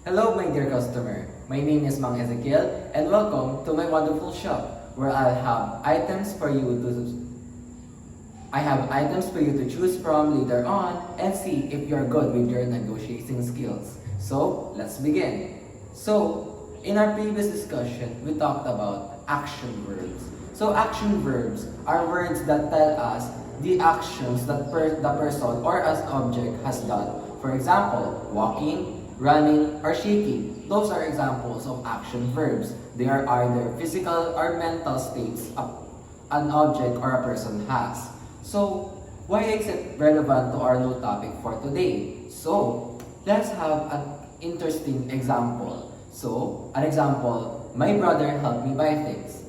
Hello, my dear customer. My name is Mang Ezekiel, and welcome to my wonderful shop where I have items for you to choose from later on and see if you're good with your negotiating skills. So, let's begin. In our previous discussion, we talked about action verbs. So, action verbs are words that tell us the actions that the person or as object has done. For example, walking, running, or shaking. Those are examples of action verbs. They are either physical or mental states an object or a person has. So, why is it relevant to our new topic for today? So, let's have an interesting example. So, an example, my brother helped me buy things.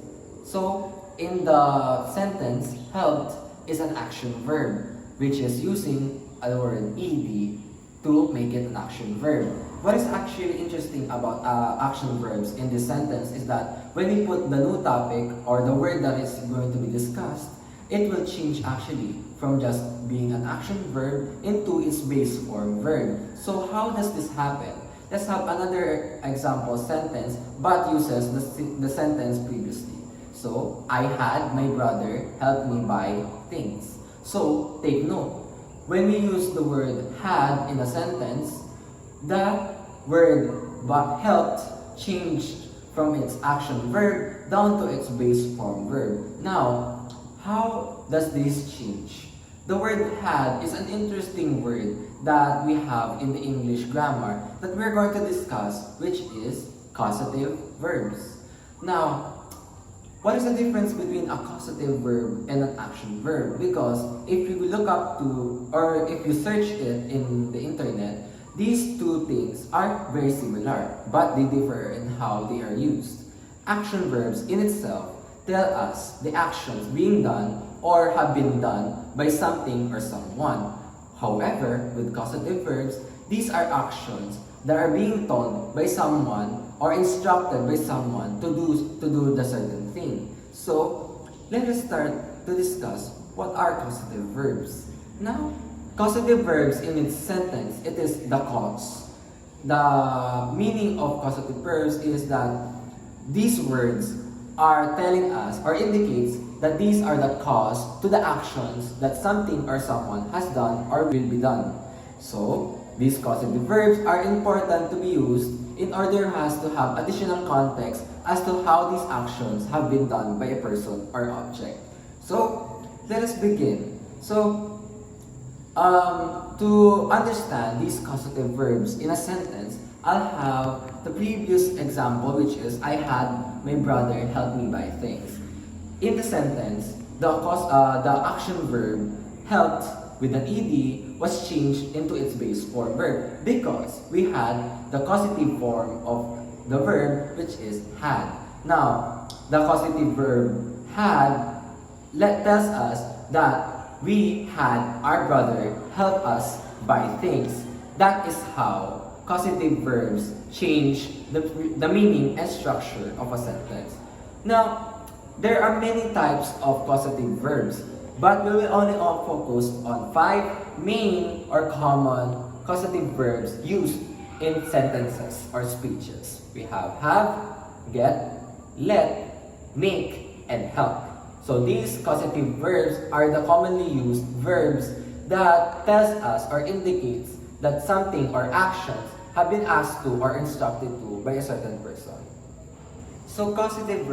So, in the sentence, helped is an action verb, which is using a word ed to make it an action verb. What is actually interesting about action verbs in this sentence is that when we put the new topic or the word that is going to be discussed, it will change actually from just being an action verb into its base form verb. So how does this happen? Let's have another example sentence but uses the sentence previously. So, I had my brother help me buy things. So, take note. When we use the word had in a sentence, the word helped changed from its action verb down to its base form verb. Now, how does this change? The word had is an interesting word that we have in the English grammar that we're going to discuss, which is causative verbs. Now, what is the difference between a causative verb and an action verb? Because if you look up to, or if you search it in the internet, these two things are very similar, but they differ in how they are used. Action verbs in itself tell us the actions being done or have been done by something or someone. However, with causative verbs, these are actions that are being told by someone or instructed by someone to do the certain thing. So, let us start to discuss what are causative verbs. Now, causative verbs in its sentence, it is the cause. The meaning of causative verbs is that these words are telling us or indicates that these are the cause to the actions that something or someone has done or will be done. So, these causative verbs are important to be used in order for us to have additional context as to how these actions have been done by a person or object. So, let us begin. So, to understand these causative verbs in a sentence, I'll have the previous example, which is I had my brother help me buy things. In the sentence, the action verb helped with an ed was changed into its base form verb because we had the causative form of the verb, which is had. Now, the causative verb had tells us that we had our brother help us buy things. That is how causative verbs change the meaning and structure of a sentence. Now, there are many types of causative verbs, but we will only focus on 5 main or common causative verbs used in sentences or speeches. We have, get, let, make, and help. So these causative verbs are the commonly used verbs that tells us or indicates that something or actions have been asked to or instructed to by a certain person. So causative